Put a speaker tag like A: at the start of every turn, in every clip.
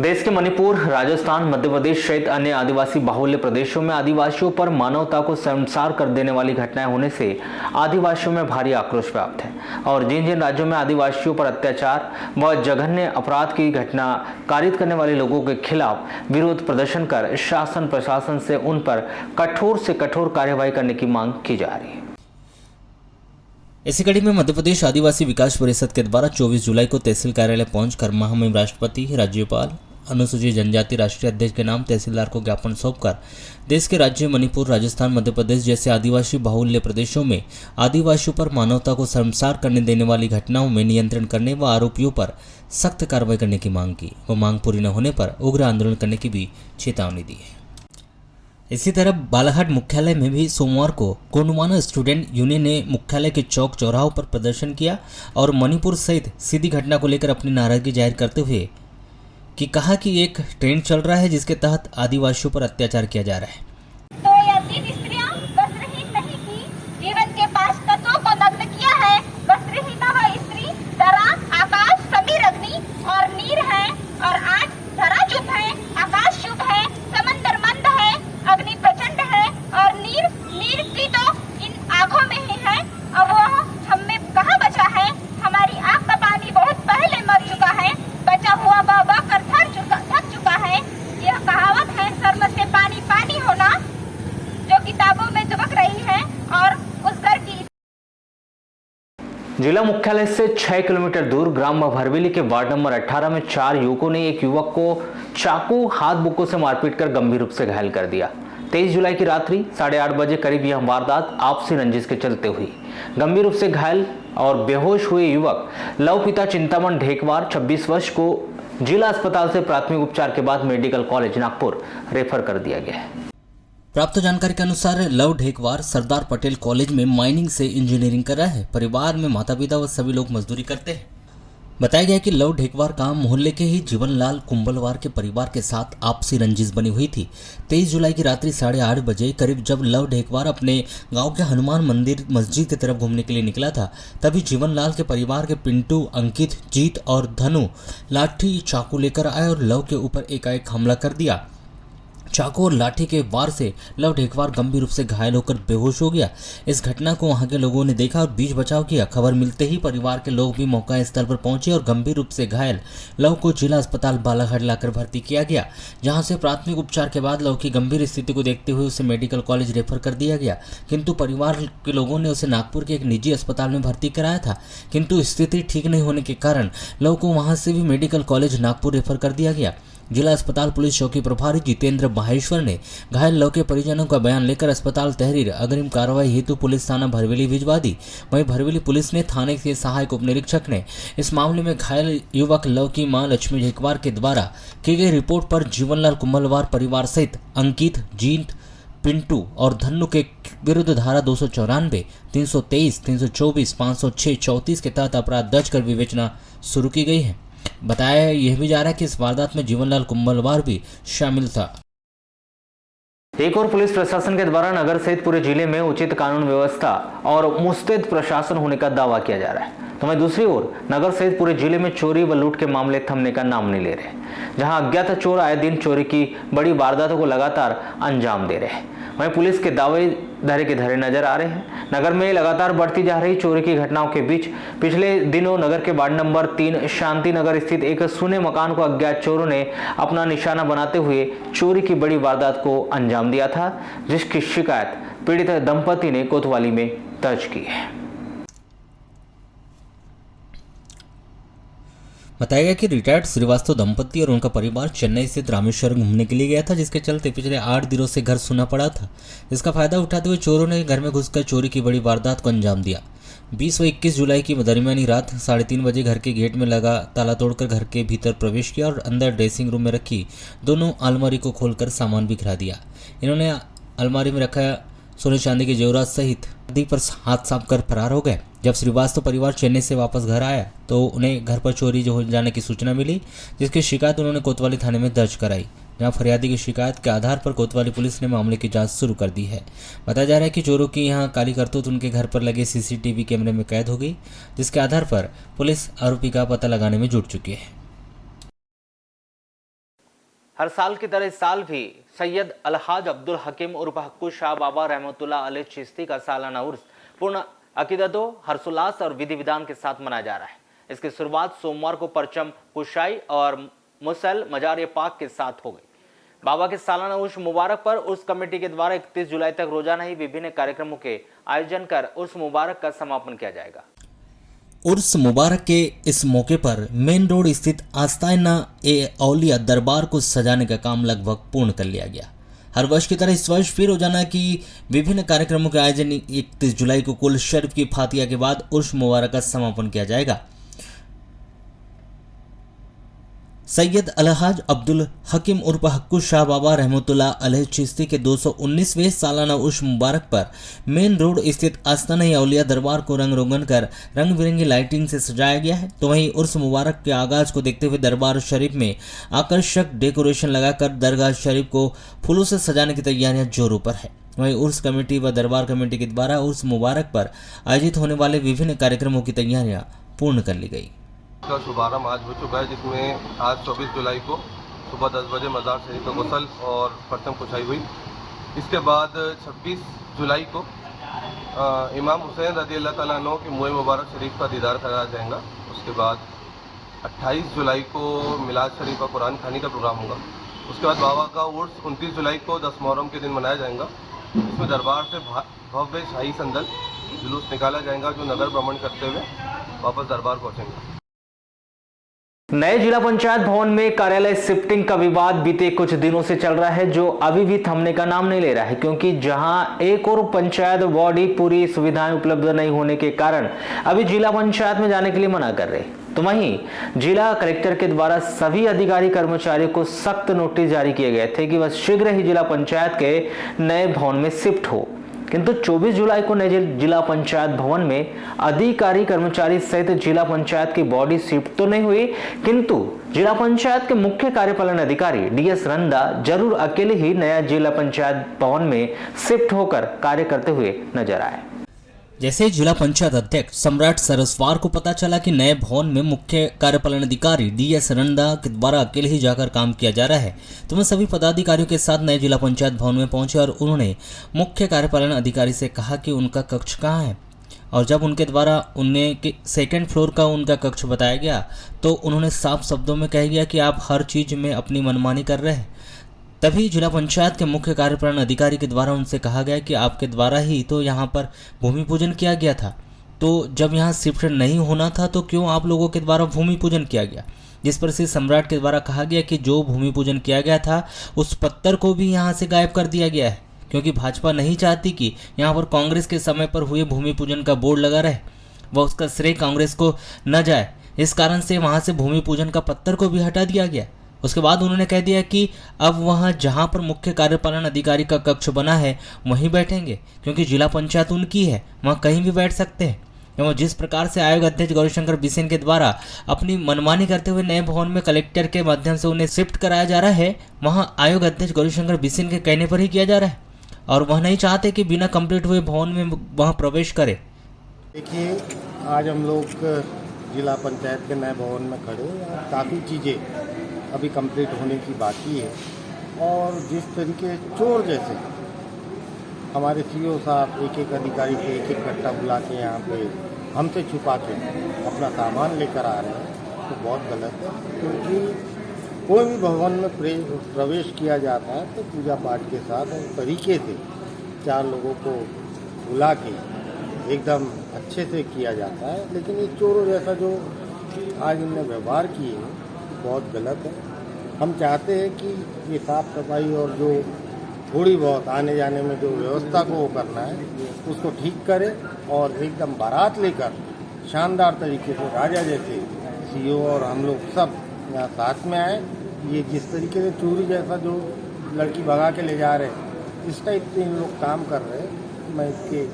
A: देश के मणिपुर, राजस्थान, मध्य प्रदेश सहित अन्य आदिवासी बाहुल्य प्रदेशों में आदिवासियों पर मानवता को शर्मसार कर देने वाली घटनाएं होने से आदिवासियों में भारी आक्रोश व्याप्त है और जिन जिन राज्यों में आदिवासियों पर अत्याचार व जघन्य अपराध की घटना कारित करने वाले लोगों के खिलाफ विरोध प्रदर्शन कर शासन प्रशासन से उन पर कठोर से कठोर कार्यवाही करने की मांग की जा रही है।
B: इसी कड़ी में मध्य प्रदेश आदिवासी विकास परिषद के द्वारा 24 जुलाई को तहसील कार्यालय पहुंचकर महामहिम राष्ट्रपति, राज्यपाल, अनुसूचित जनजाति राष्ट्रीय अध्यक्ष के नाम तहसीलदार को ज्ञापन सौंपकर देश के राज्य मणिपुर, राजस्थान, मध्य प्रदेश जैसे आदिवासी बाहुल्य प्रदेशों में आदिवासियों पर मानवता को शर्मसार करने देने वाली घटनाओं में नियंत्रण करने व आरोपियों पर सख्त कार्रवाई करने की मांग की व मांग पूरी न होने पर उग्र आंदोलन करने की भी चेतावनी दी है। इसी तरह बालाघाट मुख्यालय में भी सोमवार को गोंडवाना स्टूडेंट यूनियन ने मुख्यालय के चौक चौराहों पर प्रदर्शन किया और मणिपुर सहित सीधी घटना को लेकर अपनी नाराजगी जाहिर करते हुए कहा कि एक ट्रेंड चल रहा है जिसके तहत आदिवासियों पर अत्याचार किया जा रहा है।
C: तो यह 3 स्त्रियां वस्त्रहीन नहीं की, जीवन के 5 तत्वों को नग्न किया है। वस्त्रहीन वह स्त्री धरा, आकाश, समीर, अग्नि और नीर है और आज धरा चुप है, आकाश चुप है, समंदर मंद है, अग्नि प्रचंड है और नीर की तो इन आंखों में ही है। अब वह हमें कहाँ बचा है? हमारी आंख का पानी बहुत पहले मर चुका है, बचा हुआ बह कर थक चुका है। यह कहावत है, शर्म से पानी पानी होना, जो किताबों में चमक रही है और उस घर की।
A: जिला मुख्यालय से 6 किलोमीटर दूर ग्राम भरवेली के वार्ड नंबर 18 में 4 युवकों ने एक युवक को चाकू, हाथ बुक्कों से मारपीट कर गंभीर रूप से घायल कर दिया। 23 जुलाई की रात्रि 8:30 बजे करीब यह वारदात आपसी रंजिश के चलते हुई। गंभीर रूप से घायल और बेहोश हुए युवक लव पिता चिंतामन ढेकवार 26 वर्ष को जिला अस्पताल से प्राथमिक उपचार के बाद मेडिकल कॉलेज नागपुर रेफर कर दिया गया है।
B: प्राप्त जानकारी के अनुसार लव ढेकवार सरदार पटेल कॉलेज में माइनिंग से इंजीनियरिंग कर रहा है। परिवार में माता पिता व सभी लोग मजदूरी करते हैं। बताया गया कि लव ढेकवार का मोहल्ले के ही जीवनलाल कुंबलवार के परिवार के साथ आपसी रंजिश बनी हुई थी। 23 जुलाई की रात्रि 8:30 बजे करीब जब लव ढेकवार अपने गांव के हनुमान मंदिर मस्जिद की तरफ घूमने के लिए निकला था, तभी जीवनलाल के परिवार के पिंटू, अंकित, जीत और धनु लाठी चाकू लेकर आए और लव के ऊपर एकाएक हमला कर दिया। चाकू और लाठी के वार से लव ढेकवार गंभीर रूप से घायल होकर बेहोश हो गया। इस घटना को वहां के लोगों ने देखा और बीच बचाव किया। खबर मिलते ही परिवार के लोग भी मौका स्थल पर पहुंचे और गंभीर रूप से घायल लव को जिला अस्पताल बालाघाट लाकर भर्ती किया गया, जहां से प्राथमिक उपचार के बाद लव की गंभीर स्थिति को देखते हुए उसे मेडिकल कॉलेज रेफर कर दिया गया। किंतु परिवार के लोगों ने उसे नागपुर के एक निजी अस्पताल में भर्ती कराया था, किंतु स्थिति ठीक नहीं होने के कारण लव को वहां से भी मेडिकल कॉलेज नागपुर रेफर कर दिया गया। जिला अस्पताल पुलिस चौकी प्रभारी जितेंद्र माहेश्वर ने घायल लव के परिजनों का बयान लेकर अस्पताल तहरीर अग्रिम कार्रवाई हेतु पुलिस थाना भरवेली भिजवा दी। वहीं भरवेली पुलिस ने थाने के सहायक उप निरीक्षक ने इस मामले में घायल युवक लव की मां लक्ष्मी ढेकवार के द्वारा की गई रिपोर्ट पर जीवनलाल कुंबलवार परिवार सहित अंकित, जीत, पिंटू और धन्नु के विरुद्ध धारा 294, 323, 324, 506, 34 के तहत अपराध दर्ज कर विवेचना शुरू की गई है। बताया यह भी जा रहा है कि इस वारदात में जीवनलाल कुंबलवार भी शामिल था।
A: एक और पुलिस प्रशासन के द्वारा नगर सहित पूरे जिले में उचित कानून व्यवस्था और मुस्तैद प्रशासन होने का दावा किया जा रहा है, तो वहीं दूसरी ओर नगर सहित पूरे जिले में चोरी व लूट के मामले थमने का नाम नहीं ले रहे, जहां अज्ञात चोर आए दिन चोरी की बड़ी वारदातों को लगातार अंजाम दे रहे हैं। वहीं पुलिस के दावे धरे के धरे नजर आ रहे हैं। नगर में लगातार बढ़ती जा रही चोरी की घटनाओं के बीच पिछले दिनों नगर के वार्ड नंबर 3 शांति नगर स्थित एक सुने मकान को अज्ञात चोरों ने अपना निशाना बनाते हुए चोरी की बड़ी वारदात को अंजाम दिया था, जिसकी शिकायत पीड़ित दंपति ने कोतवाली में दर्ज की है।
B: बताया गया कि रिटायर्ड श्रीवास्तव दंपति और उनका परिवार चेन्नई से रामेश्वरम घूमने के लिए गया था, जिसके चलते पिछले 8 दिनों से घर सुना पड़ा था। इसका फायदा उठाते हुए चोरों ने घर में घुसकर चोरी की बड़ी वारदात को अंजाम दिया। 20 व 21 जुलाई की दरमियानी रात 3:30 बजे घर के गेट में लगा ताला तोड़कर घर के भीतर प्रवेश किया और अंदर ड्रेसिंग रूम में रखी दोनों अलमारी को खोलकर सामान बिखरा दिया। इन्होंने अलमारी में रखा सोने चांदी के जेवरात सहित नदी पर हाथ साफ कर फरार हो गए। जब श्रीवास्तव परिवार चेन्नई से वापस घर आया तो उन्हें घर पर चोरी हो जाने की सूचना मिली, जिसकी शिकायत उन्होंने कोतवाली थाने में दर्ज कराई, जहां फरियादी की शिकायत के आधार पर कोतवाली पुलिस ने मामले की जांच शुरू कर दी है। बताया जा रहा है कि चोरों की यहां काली करतूत उनके घर पर लगे सीसीटीवी कैमरे में कैद हो गई, जिसके आधार पर पुलिस आरोपी का पता लगाने में जुट चुकी है।
A: हर साल की तरह इस साल भी सैयद अलहाज अब्दुल हकीम उर्फ हक्कू शाह बाबा रहमतुल्लाह अलैह चिश्ती का सालाना उर्स पूर्ण अकीदतो हर्षोल्लास और विधि विधान के साथ मनाया जा रहा है। इसकी शुरुआत सोमवार को परचम कुशाई और मुसल मजार पाक के साथ हो गई। बाबा के सालाना उर्स मुबारक पर उर्स कमेटी के द्वारा 31 जुलाई तक रोजाना ही विभिन्न कार्यक्रमों के आयोजन कर उर्स मुबारक का समापन किया जाएगा।
B: उर्स मुबारक के इस मौके पर मेन रोड स्थित आस्ताना ए औलिया दरबार को सजाने का काम लगभग पूर्ण कर लिया गया। हर वर्ष की तरह इस वर्ष फिर रोजाना की विभिन्न कार्यक्रमों के आयोजन 31 जुलाई को कुल शरीफ की फातिया के बाद उर्स मुबारक का समापन किया जाएगा। सैयद अलहाज अब्दुल हकीम उर्फ हक्कू शाह बाबा रहमतुल्लाह अलैह चिश्ती के 219वें सालाना उर्स मुबारक पर मेन रोड स्थित आस्ताना औलिया दरबार को रंग रोगन कर रंग बिरंगी लाइटिंग से सजाया गया है। तो वहीं उर्स मुबारक के आगाज को देखते हुए दरबार शरीफ में आकर्षक डेकोरेशन लगाकर दरगाह शरीफ को फूलों से सजाने की तैयारियां जोरों पर है। वहीं उर्स कमेटी व दरबार कमेटी के द्वारा उर्स मुबारक पर आयोजित होने वाले विभिन्न कार्यक्रमों की तैयारियां पूर्ण कर ली गई।
D: का शुभारंभ आज हो चुका है, जिसमें आज 24 जुलाई को सुबह 10 बजे मज़ार शरीफ का गुसल और परचम कुशाई हुई। इसके बाद 26 जुलाई को इमाम हुसैन रज़ी अल्लाह ताला अन्हु की मुए मुबारक शरीफ का दीदार कराया जाएगा। उसके बाद 28 जुलाई को मिलाद शरीफ का कुरान खानी का प्रोग्राम होगा। उसके बाद बाबा का उर्स 29 जुलाई को 10 मुहर्रम के दिन मनाया जाएगा। इसमें दरबार से भव्य शाही संदल जुलूस निकाला जाएगा, जो नगर भ्रमण करते हुए वापस दरबार पहुँचेंगे।
A: नए जिला पंचायत भवन में कार्यालय शिफ्टिंग का विवाद बीते कुछ दिनों से चल रहा है, जो अभी भी थमने का नाम नहीं ले रहा है, क्योंकि जहां एक और पंचायत बॉडी पूरी सुविधाएं उपलब्ध नहीं होने के कारण अभी जिला पंचायत में जाने के लिए मना कर रहे, तो वहीं जिला कलेक्टर के द्वारा सभी अधिकारी कर्मचारियों को सख्त नोटिस जारी किए गए थे कि वह शीघ्र ही जिला पंचायत के नए भवन में शिफ्ट हो। किंतु 24 जुलाई को नए जिला पंचायत भवन में अधिकारी कर्मचारी सहित जिला पंचायत की बॉडी शिफ्ट तो नहीं हुई, किंतु जिला पंचायत के मुख्य कार्यपालन अधिकारी DS रंदा जरूर अकेले ही नया जिला पंचायत भवन में शिफ्ट होकर कार्य करते हुए नजर आए।
B: जैसे जिला पंचायत अध्यक्ष सम्राट सरस्वार को पता चला कि नए भवन में मुख्य कार्यपालन अधिकारी DS रंदा के द्वारा अकेले ही जाकर काम किया जा रहा है, तो मैं सभी पदाधिकारियों के साथ नए जिला पंचायत भवन में पहुंचे और उन्होंने मुख्य कार्यपालन अधिकारी से कहा कि उनका कक्ष कहाँ है। और जब उनके द्वारा उन्हें सेकेंड फ्लोर का उनका कक्ष बताया गया तो उन्होंने साफ शब्दों में कह दिया कि आप हर चीज़ में अपनी मनमानी कर रहे हैं। तभी जिला पंचायत के मुख्य कार्यपालन अधिकारी के द्वारा उनसे कहा गया कि आपके द्वारा ही तो यहाँ पर भूमि पूजन किया गया था, तो जब यहाँ शिफ्ट नहीं होना था तो क्यों आप लोगों के द्वारा भूमि पूजन किया गया। जिस पर श्री सम्राट के द्वारा कहा गया कि जो भूमि पूजन किया गया था उस पत्थर को भी यहाँ से गायब कर दिया गया है, क्योंकि भाजपा नहीं चाहती कि यहाँ पर कांग्रेस के समय पर हुए भूमि पूजन का बोर्ड लगा रहे व उसका श्रेय कांग्रेस को न जाए। इस कारण से वहाँ से भूमि पूजन का पत्थर को भी हटा दिया गया। उसके बाद उन्होंने कह दिया कि अब वहाँ जहाँ पर मुख्य कार्यपालन अधिकारी का कक्ष बना है वहीं बैठेंगे, क्योंकि जिला पंचायत उनकी है, वहाँ कहीं भी बैठ सकते हैं। एवं जिस प्रकार से आयोग अध्यक्ष गौरीशंकर बिसेन के द्वारा अपनी मनमानी करते हुए नए भवन में कलेक्टर के माध्यम से उन्हें शिफ्ट कराया जा रहा है, वहाँ आयोग अध्यक्ष गौरीशंकर बिसेन के कहने पर ही किया जा रहा है और वह नहीं चाहते कि बिना कंप्लीट हुए भवन में वहाँ प्रवेश करे।
E: देखिए, आज हम लोग जिला पंचायत के नए भवन में खड़े हैं। काफ़ी चीज़ें अभी कंप्लीट होने की बाकी है और जिस तरीके चोर जैसे हमारे CO साहब एक एक अधिकारी से एक एक कट्टा बुला के यहाँ पे हमसे छुपा के अपना सामान लेकर आ रहे हैं, तो बहुत गलत है। क्योंकि कोई भी भवन में प्रवेश किया जाता है तो पूजा पाठ के साथ और तरीके से 4 लोगों को बुला के एकदम अच्छे से किया जाता है। लेकिन ये चोरों जैसा जो आज इनने व्यवहार किए हैं बहुत गलत है। हम चाहते हैं कि ये साफ़ सफाई और जो थोड़ी बहुत आने जाने में जो व्यवस्था को वो करना है उसको ठीक करे और एकदम बारात लेकर शानदार तरीके से राजा जैसे CO और हम लोग सब यहाँ साथ में आए। ये जिस तरीके से चोरी जैसा जो लड़की भगा के ले जा रहे हैं, इस टाइप से इन लोग काम कर रहे हैं, मैं इसके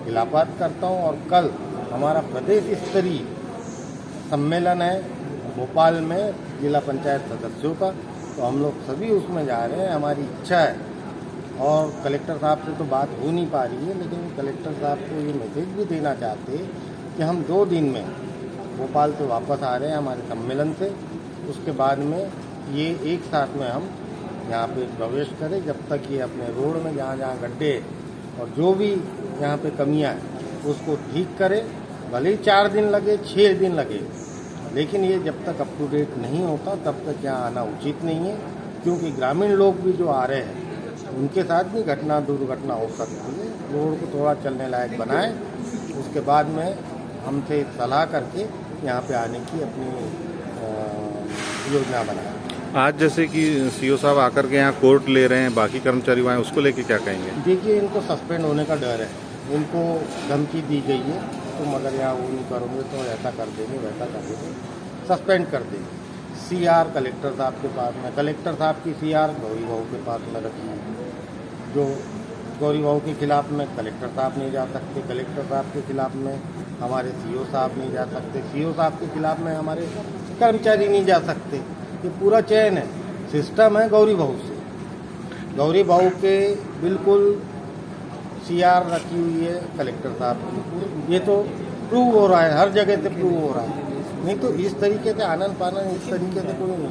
E: खिलाफत करता हूँ। और कल हमारा प्रदेश स्तरीय सम्मेलन है भोपाल में जिला पंचायत सदस्यों का, तो हम लोग सभी उसमें जा रहे हैं। हमारी इच्छा है और कलेक्टर साहब से तो बात हो नहीं पा रही है, लेकिन कलेक्टर साहब को ये मैसेज भी देना चाहते हैं कि हम 2 दिन में भोपाल से वापस आ रहे हैं हमारे सम्मेलन से। उसके बाद में ये एक साथ में हम यहाँ पे प्रवेश करे। जब तक ये अपने रोड में जहाँ जहाँ गड्ढे और जो भी यहाँ पे कमियाँ हैं उसको ठीक करे, भले ही 4 दिन लगे 6 दिन लगे, लेकिन ये जब तक अप टू डेट नहीं होता तब तक यहाँ आना उचित नहीं है, क्योंकि ग्रामीण लोग भी जो आ रहे हैं उनके साथ भी दुर्घटना हो सकती है। रोड को थोड़ा चलने लायक बनाएं, उसके बाद में हमसे सलाह करके यहाँ पे आने की अपनी योजना बनाएं।
F: आज जैसे कि सीओ साहब आकर के यहाँ कोर्ट ले रहे हैं, बाकी कर्मचारी आए, उसको लेके क्या कहेंगे?
E: देखिए, इनको सस्पेंड होने का डर है, इनको धमकी दी गई है, तुम अगर यहाँ वो नहीं करोगे तो ऐसा कर देंगे वैसा कर देंगे, सस्पेंड कर देंगे। CR कलेक्टर साहब के पास में, कलेक्टर साहब की CR गौरी बहू के पास में रखी है। जो गौरी बहू के खिलाफ में कलेक्टर साहब नहीं जा सकते, कलेक्टर साहब के खिलाफ में हमारे CO साहब नहीं जा सकते, CO साहब के खिलाफ में हमारे कर्मचारी नहीं जा सकते। ये पूरा चयन है, सिस्टम है गौरी बहू से। गौरी बहू के बिल्कुल CR रखी हुई है कलेक्टर साहब की। ये तो प्रूव हो रहा है, हर जगह से प्रूव हो रहा है। नहीं तो इस तरीके से आनन पानन इस तरीके से कोई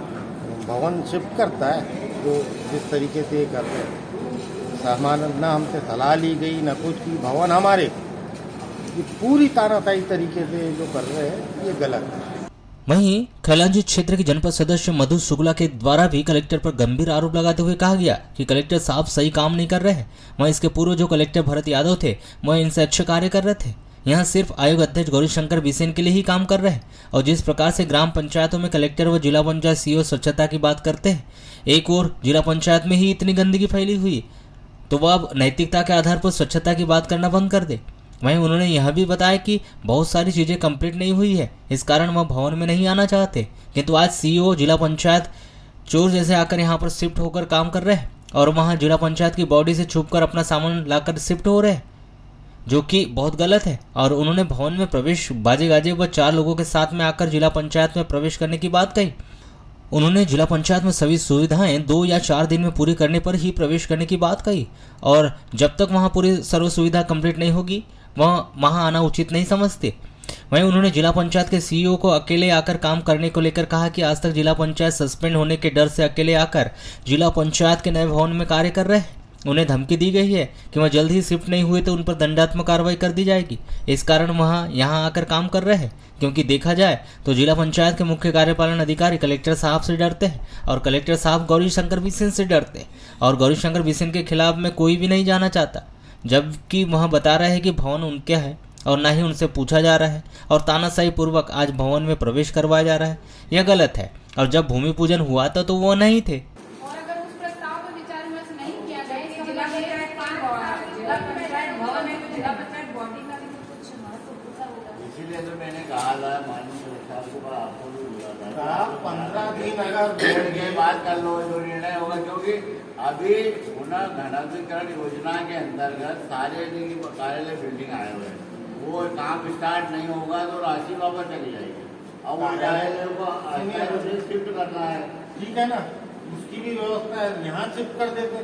E: भवन शिफ्ट करता है जो जिस तरीके से ये कर रहे हैं। सामान ना हमसे सलाह ली गई ना कुछ की, भवन हमारे, ये पूरी तानाशाही तरीके से जो कर रहे हैं ये गलत है।
B: वहीं खैलांजी क्षेत्र के जनपद सदस्य मधु शुक्ला के द्वारा भी कलेक्टर पर गंभीर आरोप लगाते हुए कहा गया कि कलेक्टर साहब सही काम नहीं कर रहे हैं। वहीं इसके पूर्व जो कलेक्टर भरत यादव थे वह इनसे अच्छे कार्य कर रहे थे। यहाँ सिर्फ आयोग अध्यक्ष गौरीशंकर बिसेन के लिए ही काम कर रहे हैं। और जिस प्रकार से ग्राम पंचायतों में कलेक्टर व जिला पंचायत CO स्वच्छता की बात करते हैं, एक और जिला पंचायत में ही इतनी गंदगी फैली हुई, तो वह अब नैतिकता के आधार पर स्वच्छता की बात करना बंद कर दे। वहीं उन्होंने यह भी बताया कि बहुत सारी चीज़ें कंप्लीट नहीं हुई है, इस कारण वह भवन में नहीं आना चाहते, किंतु आज CO जिला पंचायत चोर जैसे आकर यहाँ पर शिफ्ट होकर काम कर रहे हैं और वहाँ जिला पंचायत की बॉडी से छुपकर अपना सामान लाकर शिफ्ट हो रहे हैं, जो कि बहुत गलत है। और उन्होंने भवन में प्रवेश बाजे गाजे व 4 लोगों के साथ में आकर जिला पंचायत में प्रवेश करने की बात कही। उन्होंने जिला पंचायत में सभी सुविधाएं 2 या 4 दिन में पूरी करने पर ही प्रवेश करने की बात कही, और जब तक वहां पूरी सर्व सुविधा कंप्लीट नहीं होगी वह वहां आना उचित नहीं समझते। वहीं उन्होंने जिला पंचायत के CEO को अकेले आकर काम करने को लेकर कहा कि आज तक जिला पंचायत सस्पेंड होने के डर से अकेले आकर जिला पंचायत के नए भवन में कार्य कर रहे हैं। उन्हें धमकी दी गई है कि वह जल्द ही शिफ्ट नहीं हुए तो उन पर दंडात्मक कार्रवाई कर दी जाएगी। इस कारण वह यहाँ आकर काम कर रहे हैं, क्योंकि देखा जाए तो जिला पंचायत के मुख्य कार्यपालन अधिकारी कलेक्टर साहब से डरते हैं और कलेक्टर साहब गौरीशंकर बिसेन से डरते हैं, और गौरीशंकर बिसेन के खिलाफ में कोई भी नहीं जाना चाहता, जबकि वह बता रहे हैं कि भवन उनके है और ना ही उनसे पूछा जा रहा है और तानाशाही पूर्वक आज भवन में प्रवेश करवाया जा रहा है। यह गलत है। और जब भूमि पूजन हुआ था तो वो नहीं थे।
G: और अगर उस प्रस्ताव पर विचार विमर्श नहीं किया गया, इसका जिला पंचायत भवन है तो जिला पंचायत बॉडी का भी कुछ महत्व होता होगा।
H: इसीलिए तो मैंने कहा था माननीय कलेक्टर को आपको भी बोला था
E: 15 दिन अगर
H: बैठ के बात कर लो जो निर्णय होगा, क्योंकि अभी पुनर्घनत्वीकरण योजना के अंतर्गत सारे कार्यालय बिल्डिंग आए हुए हैं, वो काम स्टार्ट नहीं होगा तो राशि वापस चली जाएगी। अब उन कार्यालयों को शिफ्ट करना है,
E: ठीक है ना, उसकी भी व्यवस्था है। यहाँ शिफ्ट कर देते,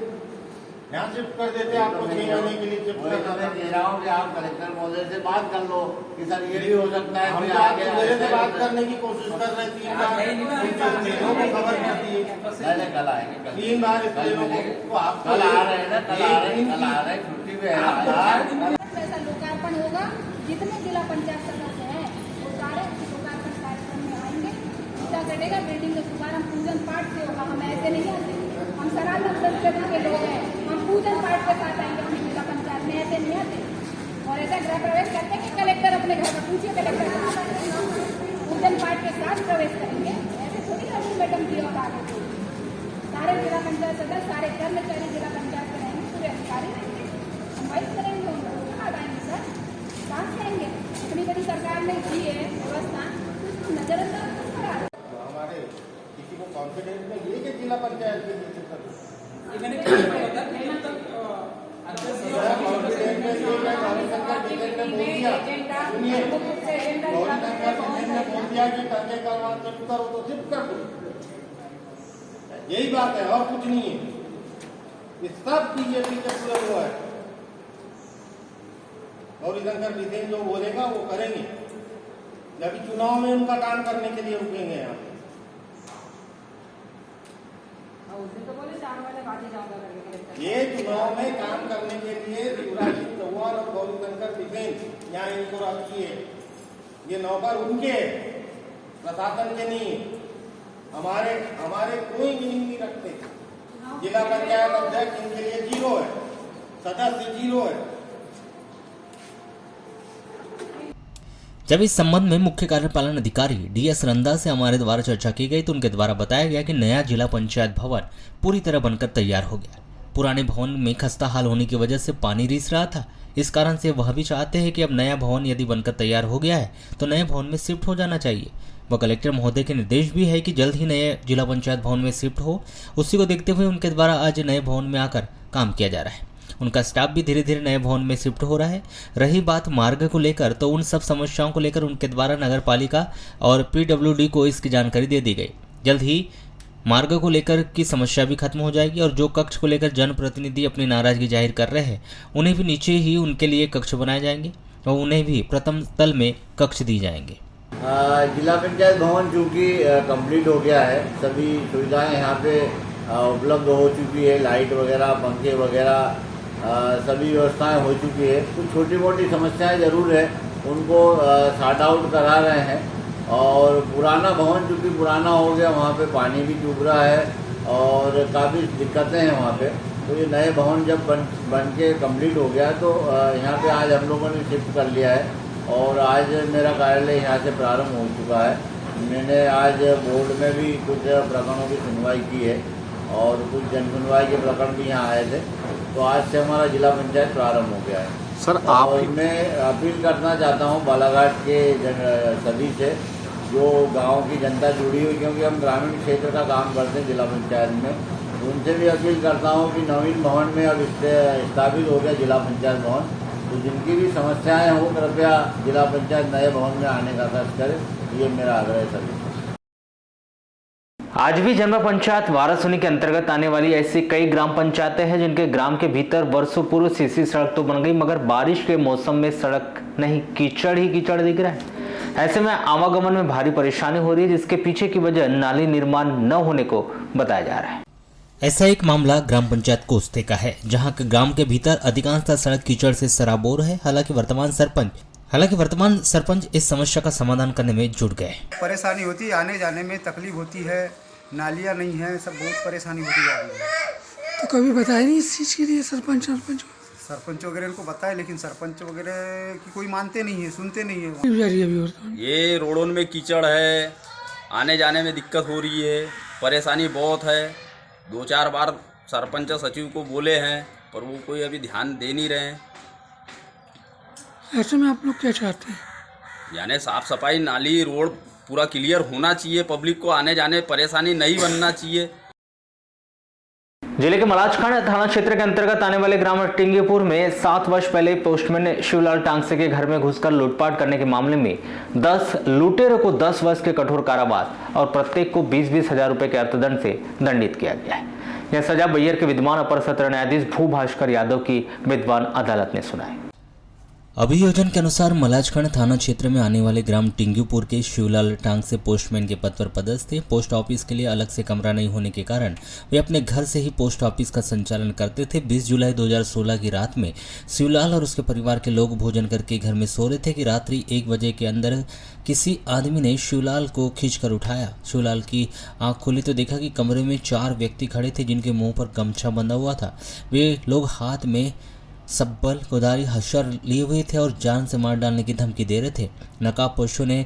E: यहाँ शिफ्ट कर देते, आपको 6 महीने के लिए शिफ्ट
H: मैं
E: करना था।
H: कह रहा हूँ कि आप कलेक्टर महोदय से बात कर लो कि सर ये भी हो सकता है।
E: हम
H: कोई
E: तो
H: आगे
E: मेरे से बात करने की कोशिश कर रहे थे, 3 बार ट्रेनों को खबर कर दिए,
H: पहले कल आएंगे,
E: 3 बार इस ट्रेनों को आपको
H: कल आ रहे हैं ना, कल आ रहे हैं, छुट्टी पे है।
G: ऐसा लोकार्पण होगा, जितने जिला पंचायत सदस्य हैं वो सारे लोकार्पण कार्यक्रम में आएंगे। पूजा करेगा, बिल्डिंग का शुभारंभ पूजन पाठ से होगा। हम ऐसे नहीं आते, हम सनातन संस्कृति के लोग हैं, हम पूजन पाठ के साथ आएंगे अपनी जिला पंचायत में, ऐसे नहीं आते। और ऐसा गृह प्रवेश करते कि कलेक्टर अपने घर का पूछिए, कलेक्टर पूजन पाठ के साथ प्रवेश करेंगे, ऐसे थोड़ी ना मैडम की और आगे सारे जिला पंचायत सदस्य, सारे कर्मचारी जिला पंचायत के रहेंगे, पूरे अधिकारी रहेंगे, हम वाइस करेंगे, उनको कहाँ आएंगे सर, कहाँ से आएंगे? इतनी बड़ी सरकार ने दी है व्यवस्था, उसको नजरअंदाज क्यों करा?
E: हमारे किसी को कॉन्फिडेंस में ये कि जिला पंचायत के नीचे कर करो तो शिफ्ट कर दो, यही बात है और कुछ नहीं है। ये सब बीजेपी के पूरे हुआ है। गौरीशंकर बिसेन जो बोलेगा वो करेंगे, जब चुनाव में उनका काम करने के लिए रुकेंगे यहाँ।
G: उस दिन तो बोले 4 महीने बाद ही जाऊंगा करके।
E: ये चुनाव में काम करने के लिए शिवराज सिंह चौहान और गौरीशंकर डिफेंस यहाँ इनको रखी है। ये नौकर उनके है, प्रशासन के नहीं है। हमारे कोई मीनिंग नहीं रखते। जिला पंचायत अध्यक्ष इनके लिए 0 है, सदस्य 0 है।
B: जब इस संबंध में मुख्य कार्यपालन अधिकारी DS रंदा से हमारे द्वारा चर्चा की गई तो उनके द्वारा बताया गया कि नया जिला पंचायत भवन पूरी तरह बनकर तैयार हो गया। पुराने भवन में खस्ता हाल होने की वजह से पानी रिस रहा था। इस कारण से वह भी चाहते हैं कि अब नया भवन यदि बनकर तैयार हो गया है तो नए भवन में शिफ्ट हो जाना चाहिए। वह कलेक्टर महोदय के निर्देश भी है कि जल्द ही नए जिला पंचायत भवन में शिफ्ट हो। उसी को देखते हुए उनके द्वारा आज नए भवन में आकर काम किया जा रहा है। उनका स्टाफ भी धीरे धीरे नए भवन में शिफ्ट हो रहा है। रही बात मार्ग को लेकर तो उन सब समस्याओं को लेकर उनके द्वारा नगर पालिका और PWD को इसकी जानकारी दे दी गई। जल्द ही मार्ग को लेकर की समस्या भी खत्म हो जाएगी और जो कक्ष को लेकर जनप्रतिनिधि अपनी नाराजगी जाहिर कर रहे हैं उन्हें भी नीचे ही उनके लिए कक्ष बनाए जाएंगे और उन्हें भी प्रथम तल में कक्ष दी जाएंगे।
H: जिला पंचायत भवन चूँकि कंप्लीट हो गया है, सभी सुविधाएं यहाँ पे उपलब्ध हो चुकी है, लाइट वगैरह, पंखे वगैरह सभी व्यवस्थाएं हो चुकी है। कुछ छोटी मोटी समस्याएं ज़रूर है, उनको सॉर्ट आउट करा रहे हैं। और पुराना भवन चूँकि पुराना हो गया, वहाँ पे पानी भी चुभ रहा है और काफ़ी दिक्कतें हैं वहाँ पे। तो ये नए भवन जब बन के कम्प्लीट हो गया तो यहाँ पे आज हम लोगों ने शिफ्ट कर लिया है और आज मेरा कार्यालय यहाँ से प्रारंभ हो चुका है। मैंने आज बोर्ड में भी कुछ प्रकरणों की सुनवाई की है और कुछ जन सुनवाई के प्रकरण भी यहाँ आए थे। तो आज से हमारा जिला पंचायत प्रारंभ हो गया है।
F: सर
H: और मैं अपील करना चाहता हूँ बालाघाट के सभी से, जो गांव की जनता जुड़ी हुई, क्योंकि हम ग्रामीण क्षेत्र का काम करते हैं जिला पंचायत में, उनसे भी अपील करता हूँ कि नवीन भवन में अब स्थापित हो गया जिला पंचायत भवन, तो जिनकी भी समस्याएं हो कृपया जिला पंचायत नए भवन में आने का कष्ट करें। ये मेरा आग्रह है सभी।
A: आज भी जनपद पंचायत वारासुनी के अंतर्गत आने वाली ऐसी कई ग्राम पंचायतें हैं जिनके ग्राम के भीतर वर्षों पूर्व सीसी सड़क तो बन गई, मगर बारिश के मौसम में सड़क नहीं, कीचड़ ही कीचड़ दिख रहा है। ऐसे में आवागमन में भारी परेशानी हो रही है, जिसके पीछे की वजह नाली निर्माण न होने को बताया जा रहा है।
B: ऐसा एक मामला ग्राम पंचायत कोस्ते का है, जहां ग्राम के भीतर अधिकांशतः सड़क कीचड़ से सराबोर है। हालांकि वर्तमान सरपंच इस समस्या का समाधान करने में जुट गए।
I: परेशानी होती है, आने जाने में तकलीफ होती है, नालियाँ नहीं है, सब बहुत परेशानी होती जा रही है।
J: तो कभी बताया नहीं इस चीज़ के लिए
I: सरपंच वगैरह को बताए, लेकिन सरपंच वगैरह की कोई मानते नहीं है, सुनते नहीं है।
K: ये रोडों में कीचड़ है, आने जाने में दिक्कत हो रही है, परेशानी बहुत है। 2-4 बार सरपंच सचिव को बोले हैं पर वो कोई अभी ध्यान दे नहीं रहे हैं।
J: ऐसे में आप लोग क्या चाहते हैं?
K: यानी साफ सफाई, नाली, रोड पूरा क्लियर होना चाहिए, पब्लिक को आने जाने परेशानी नहीं बनना चाहिए।
A: जिले के मलाजखंड थाना क्षेत्र के अंतर्गत आने वाले ग्राम टिंगीपुर में 7 वर्ष पहले पोस्टमैन शिवलाल टांगसे के घर में घुसकर लूटपाट करने के मामले में 10 लुटेरों को 10 वर्ष के कठोर कारावास और प्रत्येक को 20-20 हजार रुपए के अर्थदंड से दंडित किया गया है। यह सजा बैयर के विद्यमान अपर सत्र न्यायाधीश भूभास्कर यादव की विद्वान अदालत ने सुनाई।
B: अभियोजन के अनुसार मलाजखंड थाना क्षेत्र में आने वाले ग्राम टिंगीपुर के शिवलाल टांगसे पोस्टमैन के पद पर पदस्थ थे। पोस्ट ऑफिस के लिए अलग से कमरा नहीं होने के कारण वे अपने घर से ही पोस्ट ऑफिस का संचालन करते थे। 20 जुलाई 2016 की रात में शिवलाल और उसके परिवार के लोग भोजन करके घर में सो रहे थे कि रात्रि 1 बजे के अंदर किसी आदमी ने शिवलाल को खींचकर उठाया। शिवलाल की आंख खुली तो देखा कि कमरे में 4 व्यक्ति खड़े थे जिनके मुंह पर गमछा बंधा हुआ था। वे लोग हाथ में सब्बल, कोदारी, हशर लिए हुए थे और जान से मार डालने की धमकी दे रहे थे। नकाबपोशों ने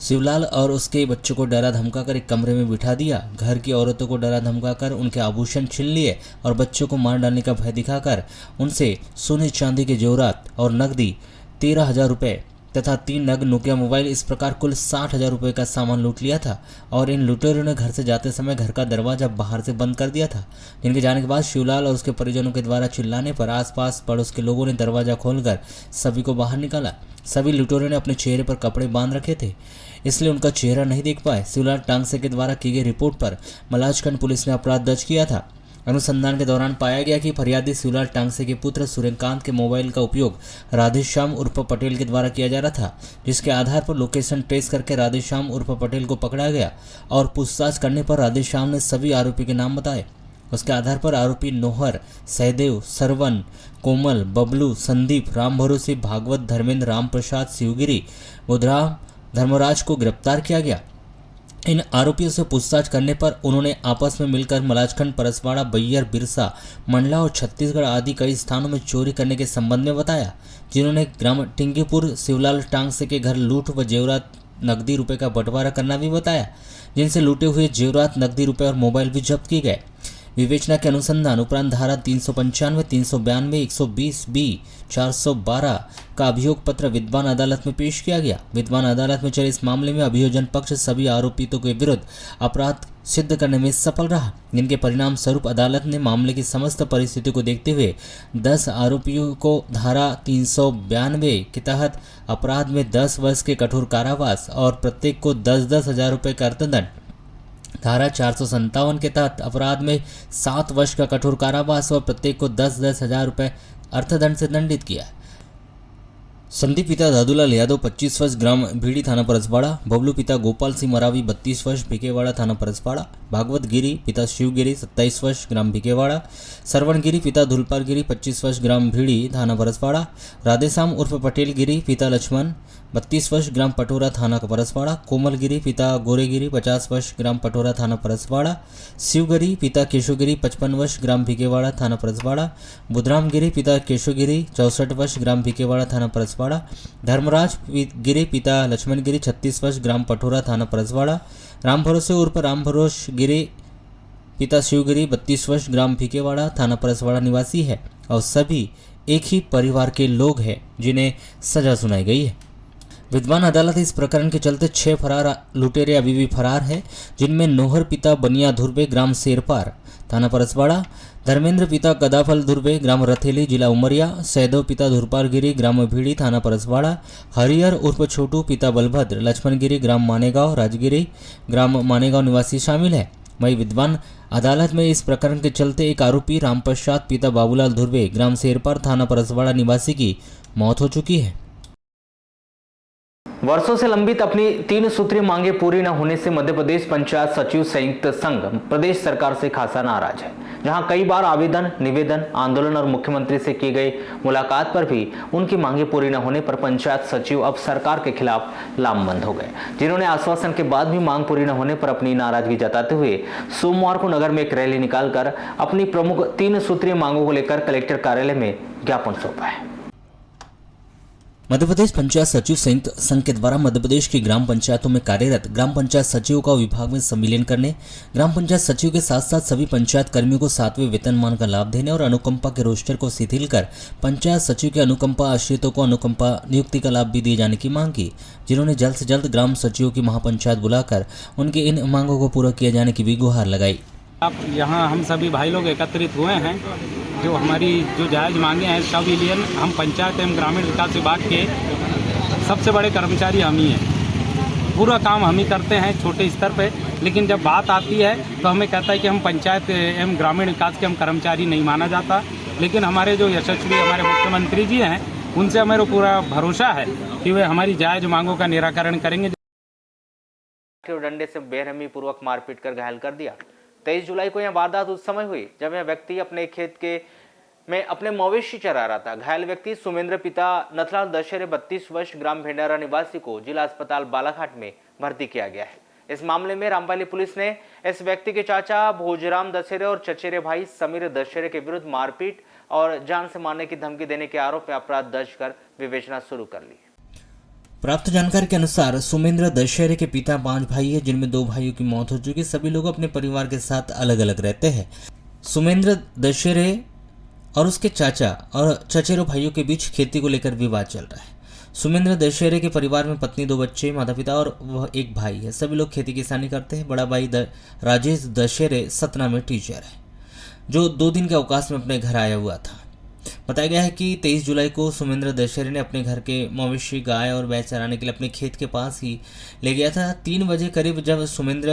B: शिवलाल और उसके बच्चों को डरा धमकाकर एक कमरे में बिठा दिया। घर की औरतों को डरा धमकाकर उनके आभूषण छीन लिए और बच्चों को मार डालने का भय दिखाकर उनसे सोने चांदी के जेवरात और नकदी 13,000 रुपये तथा 3 नग नोकिया मोबाइल, इस प्रकार कुल 60,000 रुपये का सामान लूट लिया था। और इन लुटेरों ने घर से जाते समय घर का दरवाजा बाहर से बंद कर दिया था। जिनके जाने के बाद शिवलाल और उसके परिजनों के द्वारा चिल्लाने पर आसपास पड़ोस के लोगों ने दरवाजा खोलकर सभी को बाहर निकाला। सभी लुटेरों ने अपने चेहरे पर कपड़े बांध रखे थे, इसलिए उनका चेहरा नहीं देख पाए। शिवलाल टांगसे के द्वारा की गई रिपोर्ट पर मलाजखंड पुलिस ने अपराध दर्ज किया था। अनुसंधान के दौरान पाया गया कि फरियादी शिवलाल टांगसे के पुत्र सूर्यकांत के मोबाइल का उपयोग राधेश्याम उर्फ पटेल के द्वारा किया जा रहा था, जिसके आधार पर लोकेशन ट्रेस करके राधेश्याम उर्फ पटेल को पकड़ा गया और पूछताछ करने पर राधेश्याम ने सभी आरोपी के नाम बताए। उसके आधार पर आरोपी नोहर, सहदेव, सरवन, कोमल, बबलू, संदीप, राम भरोसे, भागवत, धर्मेंद्र, राम प्रसाद, शिवगिरी, बुधराम, धर्मराज को गिरफ्तार किया गया। इन आरोपियों से पूछताछ करने पर उन्होंने आपस में मिलकर मलाजखंड, परसवाड़ा, बैयर, बिरसा, मंडला और छत्तीसगढ़ आदि कई स्थानों में चोरी करने के संबंध में बताया, जिन्होंने ग्राम टिंगीपुर शिवलाल टांगसे के घर लूट व जेवरात नकदी रुपए का बंटवारा करना भी बताया, जिनसे लूटे हुए जेवरात, नकदी रुपए और मोबाइल भी जब्त किए गए। विवेचना के अनुसंधान उपरांत धारा 395, 392, 120B, 412 का अभियोग पत्र विद्वान अदालत में पेश किया गया। विद्वान अदालत में चले इस मामले में अभियोजन पक्ष सभी आरोपितों के विरुद्ध अपराध सिद्ध करने में सफल रहा, जिनके परिणाम स्वरूप अदालत ने मामले की समस्त परिस्थितियों को देखते हुए 10 आरोपियों को धारा 392 के तहत अपराध में 10 वर्ष के कठोर कारावास और प्रत्येक को 10-10 हजार रुपये का अर्थदंड, धारा 457 के तहत अपराध में 7 वर्ष का कठोर कारावास और प्रत्येक को 10-10 हजार रुपये अर्थदंड से दंडित किया। संदीप पिता दादूलाल यादव 25 वर्ष, ग्राम भीड़ी, थाना परसवाड़ा। बबलू पिता गोपाल सिंह मरावी 32 वर्ष, भिकेवाड़ा, थाना परसवाड़ा। भागवत गिरी पिता शिवगिरी 27 वर्ष, ग्राम भिकेवाड़ा। सरवण गिरी पिता धुलपाल गिरी 25 वर्ष, ग्राम भीड़ी, थाना परसवाड़ा। राधेश्याम उर्फ पटेल गिरी पिता लक्ष्मण 32 वर्ष, ग्राम पटोरा, थाना परसवाड़ा। कोमल गिरी पिता गोरेगिरी 50 वर्ष, ग्राम पटोरा, थाना परसवाड़ा। शिवगिरी पिता केशवगिरी 55 वर्ष, ग्राम भिकेवाड़ा, थाना परसवाड़ा। बुधराम गिरी पिता केशवगिरी 64 वर्ष, ग्राम भिकेवाड़ा, थाना परसवाड़ा। धर्मराज गिरी पिता लक्ष्मण गिरी 36 वर्ष, ग्राम पटोरा, थाना परसवाड़ा। राम भरोसे उर्फ राम भरोस गिरी पिता शिवगिरी 32 वर्ष, ग्राम भिकेवाड़ा, थाना परसवाड़ा निवासी है और सभी एक ही परिवार के लोग हैं जिन्हें सजा सुनाई गई है। विद्वान अदालत इस प्रकरण के चलते 6 फरार लुटेरे अभी भी फरार है, जिनमें नोहर पिता बनिया धुर्वे, ग्राम शेरपार, थाना परसवाड़ा। धर्मेंद्र पिता कदाफल धुर्वे, ग्राम रथेली, जिला उमरिया। सहदेव पिता धुरपाल गिरी, ग्राम भीड़ी, थाना परसवाड़ा। हरिहर उर्फ छोटू पिता बलभद्र, लक्ष्मण गिरी, ग्राम मानेगांव, राजगिरी, ग्राम मानेगांव निवासी शामिल है। वहीं विद्वान अदालत में इस प्रकरण के चलते एक आरोपी रामप्रसाद पिता बाबूलाल धुर्वे, ग्राम शेरपार, थाना परसवाड़ा निवासी की मौत हो चुकी है।
A: वर्षों से लंबित अपनी 3 सूत्रीय मांगे पूरी न होने से मध्य प्रदेश पंचायत सचिव संयुक्त संघ प्रदेश सरकार से खासा नाराज है। जहां कई बार आवेदन, निवेदन, आंदोलन और मुख्यमंत्री से की गई मुलाकात पर भी उनकी मांगे पूरी न होने पर पंचायत सचिव अब सरकार के खिलाफ लामबंद हो गए, जिन्होंने आश्वासन के बाद भी मांग पूरी न होने पर अपनी नाराजगी जताते हुए सोमवार को नगर में एक रैली निकालकर अपनी प्रमुख 3 सूत्रीय मांगों को लेकर कलेक्टर कार्यालय में ज्ञापन सौंपा है।
B: मध्य प्रदेश पंचायत सचिव संयुक्त संघ के द्वारा मध्य प्रदेश की ग्राम पंचायतों में कार्यरत ग्राम पंचायत सचिवों का विभाग में सम्मिलन करने, ग्राम पंचायत सचिव के साथ साथ सभी पंचायत कर्मियों को 7वें वेतनमान का लाभ देने और अनुकंपा के रोस्टर को शिथिल कर पंचायत सचिव के अनुकंपा आश्रितों को अनुकंपा नियुक्ति का लाभ भी दिए जाने की मांग की, जिन्होंने जल्द से जल्द ग्राम सचिवों की महापंचायत बुलाकर उनकी इन मांगों को पूरा किए जाने की भी गुहार लगाई।
L: अब यहाँ हम सभी भाई लोग एकत्रित हुए हैं, जो हमारी जो जायज़ मांगे हैं सभी लिए हम पंचायत एवं ग्रामीण विकास विभाग के सबसे बड़े कर्मचारी हम ही हैं। पूरा काम हम ही करते हैं छोटे स्तर पे, लेकिन जब बात आती है तो हमें कहता है कि हम पंचायत एवं ग्रामीण विकास के हम कर्मचारी नहीं माना जाता। लेकिन हमारे जो यशस्वी हमारे मुख्यमंत्री जी हैं, उनसे हमें पूरा भरोसा है कि वे हमारी जायज़ मांगों का निराकरण करेंगे।
A: डंडे से बेरहमी पूर्वक मारपीट कर घायल कर दिया। 23 जुलाई को यह वारदात उस समय हुई जब यह व्यक्ति अपने खेत में अपने मवेशी चरा रहा था। घायल व्यक्ति सुमेंद्र पिता नथलाल दशहरे 32 वर्ष, ग्राम भेंडारा निवासी को जिला अस्पताल बालाघाट में भर्ती किया गया है। इस मामले में रामपाली पुलिस ने इस व्यक्ति के चाचा भोजराम दशहरे और चचेरे भाई समीर दशहरे के विरुद्ध मारपीट और जान से मारने की धमकी देने के आरोप में अपराध दर्ज कर विवेचना शुरू कर ली।
B: प्राप्त जानकारी के अनुसार सुमेंद्र दशहरे के पिता 5 भाई है, जिनमें 2 भाइयों की मौत हो चुकी। सभी लोग अपने परिवार के साथ अलग अलग रहते हैं। सुमेंद्र दशहरे और उसके चाचा और चचेरे भाइयों के बीच खेती को लेकर विवाद चल रहा है। सुमेंद्र दशहरे के परिवार में पत्नी, 2 बच्चे, माता पिता और वह एक भाई है। सभी लोग खेती किसानी करते हैं। बड़ा भाई राजेश दशहरे सतना में टीचर है, जो 2 दिन के अवकाश में अपने घर आया हुआ था। बताया गया है कि 23 जुलाई को सुमेंद्र दशहरे ने अपने घर के मवेशी, गाय और भैंस चराने के लिए अपने खेत के पास ही ले गया था। 3 बजे करीब जब सुमेंद्र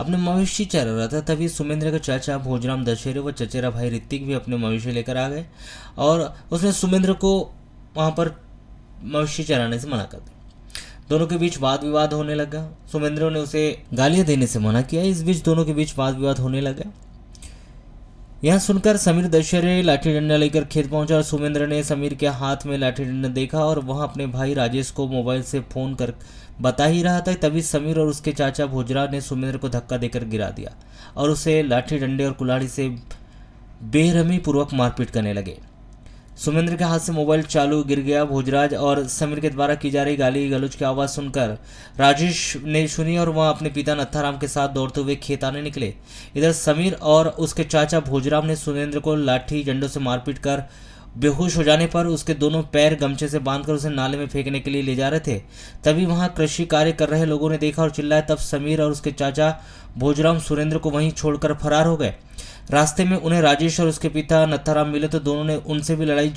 B: अपने मवेशी चरा रहा था, तभी सुमेंद्र का चाचा भोजराम दशहरे व चचेरा भाई ऋतिक भी अपने मवेशी लेकर आ गए और उसने सुमेंद्र को वहाँ पर मवेशी चराने से मना कर दिया। दोनों के बीच वाद विवाद होने लगा। सुमेंद्र ने उसे गालियाँ देने से मना किया। इस बीच दोनों के बीच वाद विवाद होने लगा। यह सुनकर समीर दशहरे लाठी डंडा लेकर खेत पहुंचा और सुमेंद्र ने समीर के हाथ में लाठी डंडा देखा और वह अपने भाई राजेश को मोबाइल से फोन कर बता ही रहा था। तभी समीर और उसके चाचा भोजराज ने सुमेंद्र को धक्का देकर गिरा दिया और उसे लाठी डंडे और कुल्हाड़ी से बेरहमी पूर्वक मारपीट करने लगे। सुमेंद्र के हाथ से मोबाइल चालू गिर गया। भोजराज और समीर के द्वारा की जा रही गाली गलौज की आवाज़ सुनकर राजेश ने सुनी और वह अपने पिता नत्थाराम के साथ दौड़ते हुए खेत आने निकले। इधर समीर और उसके चाचा भोजराम ने सुरेंद्र को लाठी डंडों से मारपीट कर बेहोश हो जाने पर उसके दोनों पैर गमछे से बांधकर उसे नाले में फेंकने के लिए ले जा रहे थे। तभी वहां कृषि कार्य कर रहे लोगों ने देखा और चिल्लाया। तब समीर और उसके चाचा भोजराम सुरेंद्र को वहीं छोड़कर फरार हो गए। रास्ते में उन्हें राजेश और उसके पिता नत्थाराम मिले तो दोनों ने उनसे भी लड़ाई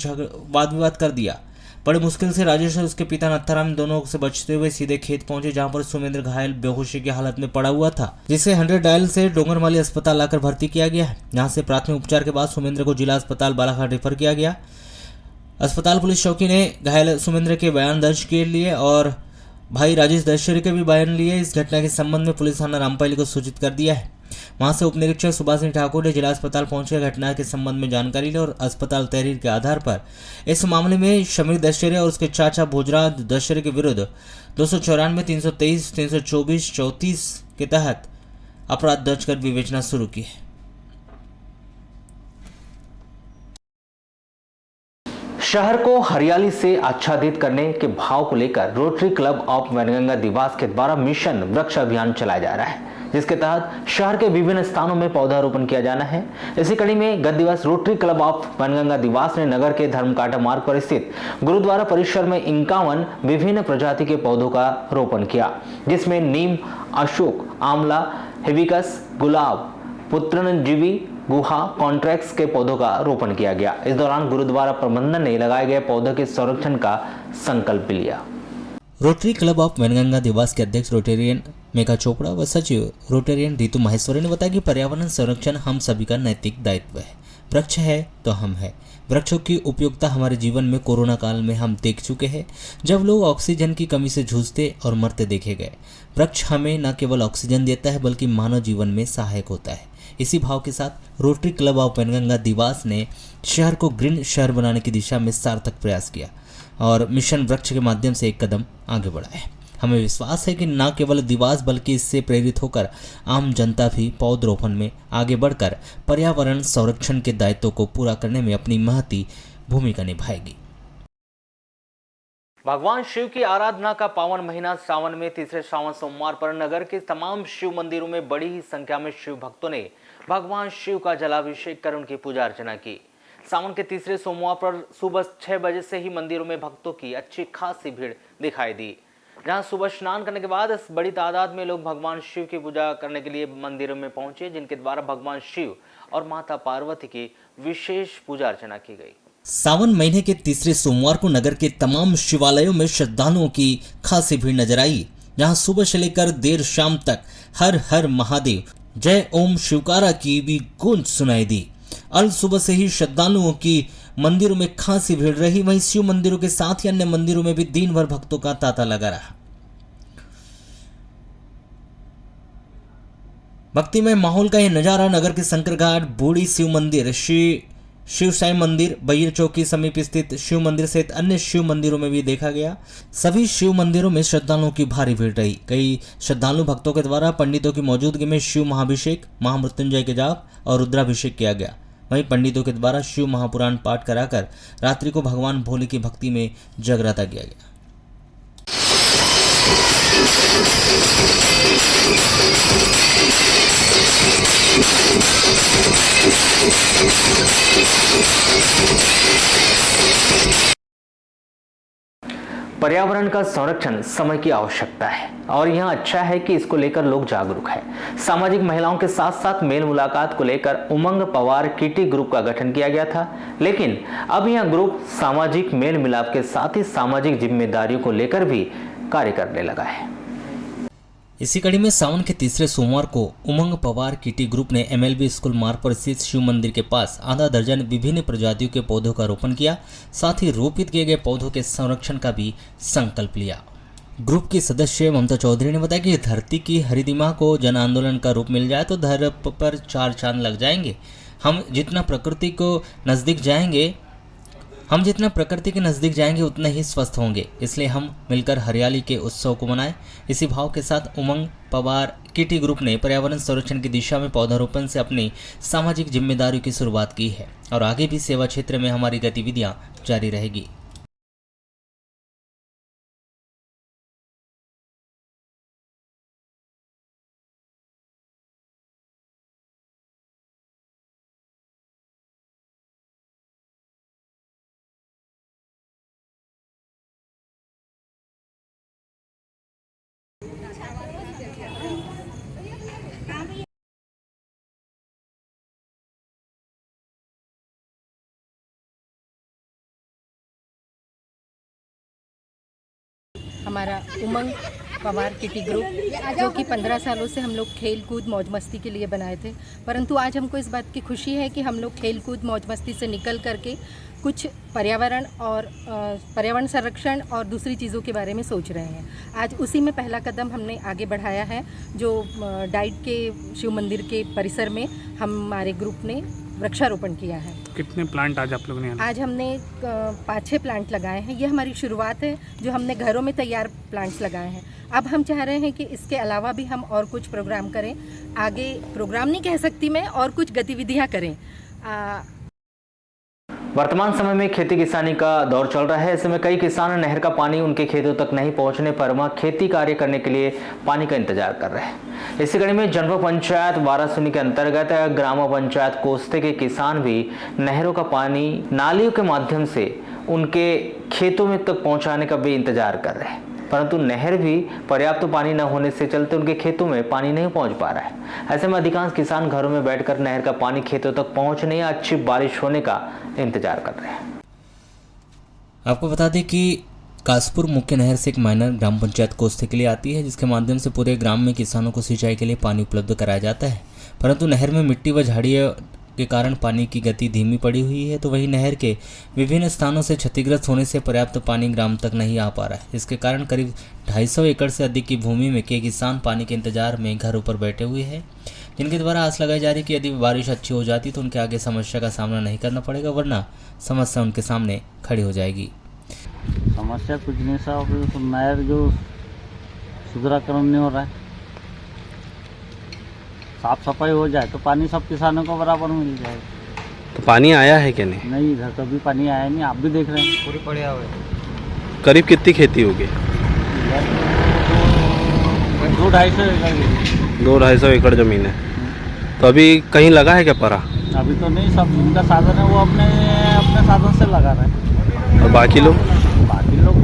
B: वाद विवाद कर दिया। बड़े मुश्किल से राजेश और उसके पिता नत्थाराम दोनों से बचते हुए सीधे खेत पहुंचे, जहां पर सुमेंद्र घायल बेहोशी की हालत में पड़ा हुआ था, जिसे 100 डायल से डोंगरमाली अस्पताल लाकर भर्ती किया गया है। यहां से प्राथमिक उपचार के बाद सुमेंद्र को जिला अस्पताल बालाघाट रेफर किया गया। अस्पताल पुलिस चौकी ने घायल सुमेंद्र के बयान दर्ज किए लिए और भाई राजेश दशहरे के भी बयान लिए। इस घटना के संबंध में पुलिस थाना रामपाली को सूचित कर दिया है। वहां से उप निरीक्षक सुभाष सिंह ठाकुर ने जिला अस्पताल पहुंचकर घटना के संबंध में जानकारी ली और अस्पताल तहरीर के आधार पर इस मामले में समीर दशहरे और उसके चाचा भोजराज दशहरे के विरुद्ध 294, 323, 324, 34 के तहत अपराध दर्ज कर विवेचना शुरू की है।
A: शहर को हरियाली से आच्छादित करने के भाव को लेकर rotary club of Wainganga Dewas के द्वारा मिशन वृक्ष अभियान चलाया जा रहा है, जिसके तहत शहर के विभिन्न स्थानों में पौधारोपण किया जाना है। इसी कड़ी में गत दिवस rotary club of Wainganga Dewas ने नगर के धर्मकांटा मार्ग पर स्थित गुरुद्वारा परिसर में 51 विभिन्न प्रजाति के पौधों का रोपण किया, जिसमें नीम, अशोक, आंवला, हिबिस्कस, गुलाब, पुत्रनजीवी, गुहा, कॉन्ट्रैक्ट्स के पौधों का रोपण किया गया। इस दौरान गुरुद्वारा प्रबंधन ने लगाए गए पौधों के संरक्षण का संकल्प लिया।
B: Rotary club of Wainganga Dewas के अध्यक्ष रोटेरियन मेघा चोपड़ा व सचिव रोटेरियन रितु माहेश्वरी ने बताया कि पर्यावरण संरक्षण हम सभी का नैतिक दायित्व है। वृक्ष है तो हम है। वृक्षों की उपयोगिता हमारे जीवन में कोरोना काल में हम देख चुके हैं, जब लोग ऑक्सीजन की कमी से जूझते और मरते देखे गए। वृक्ष हमें न केवल ऑक्सीजन देता है बल्कि मानव जीवन में सहायक होता है। इसी भाव के साथ rotary club of Wainganga Dewas ने शहर को ग्रीन शहर बनाने की दिशा में सार्थक प्रयास किया और मिशन वृक्ष के माध्यम से एक कदम आगे बढ़ा है। हमें विश्वास है कि न केवल देवास बल्कि इससे प्रेरित होकर आम जनता भी पौधरोपण में आगे बढ़कर पर्यावरण संरक्षण के दायित्व को पूरा करने में अपनी महती भूमिका निभाएगी।
A: भगवान शिव की आराधना का पावन महीना सावन में तीसरे श्रावण सोमवार पर नगर के तमाम शिव मंदिरों में बड़ी ही संख्या में शिव भक्तों ने भगवान शिव का जलाभिषेक कर उनकी पूजा अर्चना की। सावन के तीसरे सोमवार पर सुबह 6 बजे से ही मंदिरों में भक्तों की अच्छी खासी भीड़ दिखाई दी, जहां सुबह स्नान करने के बाद बड़ी तादाद में लोग भगवान शिव की पूजा करने के लिए मंदिरों में पहुंचे, जिनके द्वारा भगवान शिव और माता पार्वती की विशेष पूजा अर्चना की गई।
B: सावन महीने के तीसरे सोमवार को नगर के तमाम शिवालयों में श्रद्धालुओं की खासी भीड़ नजर आई, जहां सुबह से लेकर देर शाम तक हर हर महादेव, जय ओम शिवकारा की भी गूंज सुनाई दी। अल सुबह से ही श्रद्धालुओं की मंदिरों में खासी भीड़ रही। वहीं शिव मंदिरों के साथ ही अन्य मंदिरों में भी दिन भर भक्तों का तांता लगा रहा। भक्तिमय माहौल का यह नजारा नगर के शंकर घाट, बूढ़ी शिव मंदिर, श्री शिव साई मंदिर, बहिर चौक के समीप स्थित शिव मंदिर सहित अन्य शिव मंदिरों में भी देखा गया। सभी शिव मंदिरों में श्रद्धालुओं की भारी भीड़ रही। कई श्रद्धालु भक्तों के द्वारा पंडितों की मौजूदगी में शिव महाभिषेक, महामृत्युंजय के जाप और रुद्राभिषेक किया गया। वहीं पंडितों के द्वारा शिव महापुराण पाठ कराकर रात्रि को भगवान भोले की भक्ति में जगराता किया गया।
A: पर्यावरण का संरक्षण समय की आवश्यकता है और यह अच्छा है कि इसको लेकर लोग जागरूक हैं। सामाजिक महिलाओं के साथ साथ मेल मुलाकात को लेकर उमंग पवार किटी ग्रुप का गठन किया गया था, लेकिन अब यह ग्रुप सामाजिक मेल मिलाप के साथ ही सामाजिक जिम्मेदारियों को लेकर भी कार्य करने लगा है।
B: इसी कड़ी में सावन के तीसरे सोमवार को उमंग पवार किटी ग्रुप ने MLB स्कूल मार्ग पर स्थित शिव मंदिर के पास आधा दर्जन विभिन्न प्रजातियों के पौधों का रोपण किया, साथ ही रोपित किए गए पौधों के संरक्षण का भी संकल्प लिया। ग्रुप की सदस्य ममता चौधरी ने बताया कि धरती की हरिदिमा को जन आंदोलन का रूप मिल जाए तो धरती पर 4 चांद लग जाएंगे। हम जितना प्रकृति के नज़दीक जाएंगे उतना ही स्वस्थ होंगे। इसलिए हम मिलकर हरियाली के उत्सव को मनाएं। इसी भाव के साथ उमंग पवार किटी ग्रुप ने पर्यावरण संरक्षण की दिशा में पौधारोपण से अपनी सामाजिक जिम्मेदारी की शुरुआत की है और आगे भी सेवा क्षेत्र में हमारी गतिविधियां जारी रहेगी।
M: हमारा उमंग पवार किटी ग्रुप जो कि 15 सालों से हम लोग खेल कूद मौज मस्ती के लिए बनाए थे, परंतु आज हमको इस बात की खुशी है कि हम लोग खेल कूद मौज मस्ती से निकल करके कुछ पर्यावरण संरक्षण और दूसरी चीज़ों के बारे में सोच रहे हैं। आज उसी में पहला कदम हमने आगे बढ़ाया है, जो डाइट के शिव मंदिर के परिसर में हमारे ग्रुप ने वृक्षारोपण किया है।
L: कितने प्लांट आज आप लोगों ने? आज
M: हमने 5-6 प्लांट लगाए हैं। ये हमारी शुरुआत है, जो हमने घरों में तैयार प्लांट्स लगाए हैं। अब हम चाह रहे हैं कि इसके अलावा भी हम और कुछ प्रोग्राम करें। आगे प्रोग्राम नहीं कह सकती मैं, और कुछ गतिविधियां करें।
A: वर्तमान समय में खेती किसानी का दौर चल रहा है। ऐसे में कई किसान नहर का पानी उनके खेतों तक नहीं पहुंचने पर वहां खेती कार्य करने के लिए पानी का इंतजार कर रहे हैं। इसी कड़ी में जनपद पंचायत वारासुनी के अंतर्गत ग्राम पंचायत कोस्ते के किसान भी नहरों का पानी नालियों के माध्यम से उनके खेतों में तक पहुंचाने का भी इंतजार कर रहे हैं, परंतु नहर भी पर्याप्त पानी न होने से चलते उनके खेतों में पानी नहीं पहुंच पा रहा है। ऐसे में अधिकांश किसान घरों में बैठकर नहर का पानी खेतों तक पहुंचने या अच्छी बारिश होने का इंतजार कर रहे हैं।
B: आपको बता दें कि कासपुर मुख्य नहर से एक माइनर ग्राम पंचायत कोस्ते के लिए आती है, जिसके माध्यम से पूरे ग्राम में किसानों को सिंचाई के लिए पानी उपलब्ध कराया जाता है, परंतु नहर में मिट्टी व झाड़ियों के कारण पानी की गति धीमी पड़ी हुई है। तो वहीं नहर के विभिन्न स्थानों से क्षतिग्रस्त होने से पर्याप्त पानी ग्राम तक नहीं आ पा रहा है। इसके कारण करीब 250 एकड़ से अधिक की भूमि में के किसान पानी के इंतजार में घरों पर बैठे हुए हैं, जिनके द्वारा आस लगाई जा रही कि यदि बारिश अच्छी हो जाती तो उनके आगे समस्या का सामना नहीं करना पड़ेगा, वरना समस्या उनके सामने खड़ी हो जाएगी।
H: समस्या कुछ नहीं साहब, नहर जो सुदृढ़ीकरण नहीं हो रहा है, साफ सफाई हो जाए तो पानी सब किसानों को बराबर मिल जाएगा।
F: तो पानी आया है क्या?
H: नहीं, इधर कभी पानी आया नहीं, आप भी देख रहे हैं पूरी पड़िया हुए।
F: करीब कितनी खेती होगी? 200-250 एकड़ जमीन है। तो अभी कहीं लगा है क्या परा?
H: अभी तो नहीं, सब जिनका साधन है वो अपने साधन से लगा रहे हैं।
F: और बाकी लोग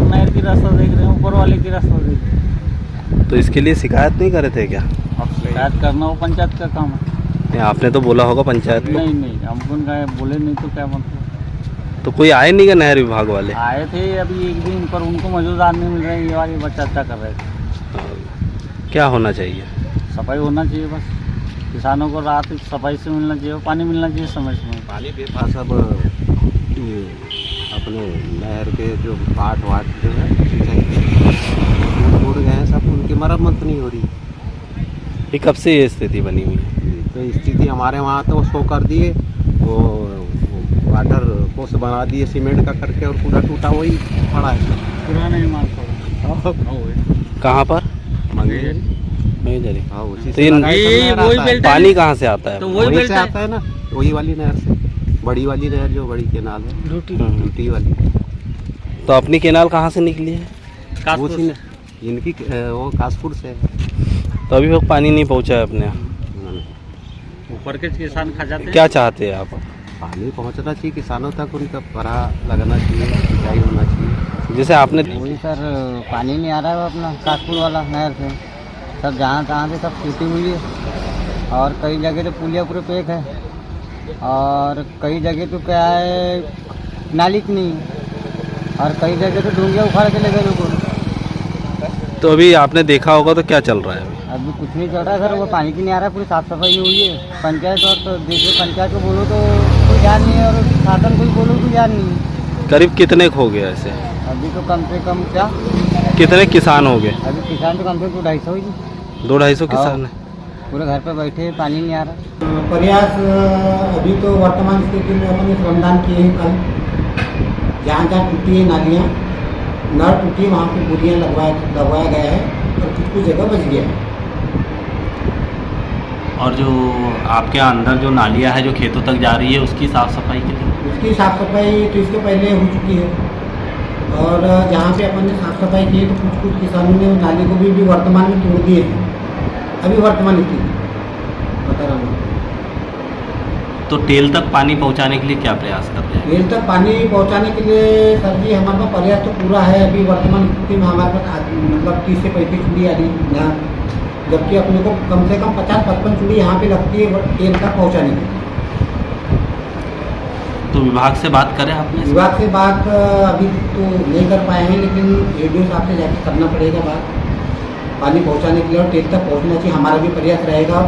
H: नहर की रास्ता देख रहे हैं, ऊपर वाले की रास्ता देख रहे हैं।
F: तो इसके लिए शिकायत नहीं करे थे क्या?
H: अब शिकायत करना वो पंचायत का काम है।
F: आपने तो बोला होगा पंचायत को।
H: नहीं, हमको बोले नहीं तो क्या मतलब।
F: तो कोई आए नहीं क्या नहर विभाग वाले?
H: आए थे अभी एक दिन, पर उनको मौजूदार नहीं मिल रहे, ये वाली चर्चा कर रहे थे।
F: क्या होना चाहिए?
H: सफाई होना चाहिए, बस किसानों को रात सफाई से मिलना चाहिए, पानी मिलना चाहिए समय समय।
N: पानी बेफा सब अपने नहर के जो पाट वाट जो है टूट गए हैं सब, उनकी मरम्मत नहीं हो रही।
F: ये कब से ये स्थिति बनी हुई है?
N: तो स्थिति हमारे वहाँ तो उसको कर दिए, वो वाटर कोस बना दिए सीमेंट का करके, और पूरा टूटा वही पड़ा है,
H: पुराना ही माल पड़ा।
F: कहाँ पर?
N: मंगेजरी। हाँ, उसी
F: से पानी कहाँ से आता है?
N: तो वही से आता है ना, वही वाली नहर से, बड़ी वाली नहर जो बड़ी केनाल है, लूटी वाली।
F: तो अपनी केनाल कहाँ से निकली है?
N: इनकी वो कासपुर से।
F: तो अभी तक पानी नहीं पहुँचा है अपने
H: ऊपर के किसान खा जाते हैं।
F: क्या चाहते हैं आप?
N: पानी पहुँचना चाहिए किसानों तक, उनका परा लगना चाहिए, सिंचाई होना चाहिए।
F: जैसे आपने
H: वही सर, पानी नहीं आ रहा है अपना कासपुर वाला नहर से, सब जहाँ तहाँ से सब टूटी हुई है, और कई जगह तो पुलिया पूरे पेक है, और कई जगह तो क्या है नाली नहीं, और कई जगह तो डूंगिया उखाड़ के ले गए लोगों।
F: तो अभी आपने देखा होगा तो क्या चल रहा है?
H: अभी कुछ नहीं चल रहा है सर, वो पानी की नहीं आ रहा है, पूरी साफ सफाई नहीं हुई है। पंचायत और तो देखिए, पंचायत को बोलो तो कोई ध्यान नहीं है, और शासन को बोलो तो ध्यान नहीं है।
F: करीब कितने हो गए ऐसे?
H: अभी तो कम से कम क्या,
F: कितने किसान हो गए?
H: अभी किसान तो कम से कम 250 ही।
F: 200-250 किसान है।
O: पूरे घर पे बैठे पानी नहीं आ रहा।
E: प्रयास अभी तो वर्तमान स्थिति में अपन श्रमदान किए हैं कल। जहाँ जहाँ टूटी है नालियाँ, नल टूटी वहाँ पे बोरियाँ लगवाया गया है और कुछ जगह बच गया है।
P: और जो आपके अंदर जो नालियाँ है जो खेतों तक जा रही है उसकी साफ़ सफाई के लिए?
E: उसकी साफ़ सफाई तो इसके पहले हो चुकी है और जहाँ पे अपन ने साफ़ सफाई की तो कुछ किसानों ने नाली को भी वर्तमान में तोड़ दिए हैं। अभी वर्तमान स्थिति बता रहा हूँ।
P: तो टेल तक पानी पहुंचाने के लिए क्या प्रयास कर रहे हैं?
E: टेल तक पानी पहुंचाने के लिए सर जी हमारे पास प्रयास तो पूरा है। अभी वर्तमान स्थिति में हमारे पास मतलब 30 से 35 चूड़ी आ रही यहाँ, जबकि अपने को कम से कम 50-55 चूड़ी यहाँ पे लगती है टेल तक पहुँचाने के लिए।
P: तो विभाग से बात करें आपने?
E: विभाग से बात अभी तो नहीं कर पाए हैं, लेकिन ADO साहब से जाके करना पड़ेगा बात। पानी पहुँचाने के लिए और टेल तक पहुँचना चाहिए, हमारा भी प्रयास रहेगा।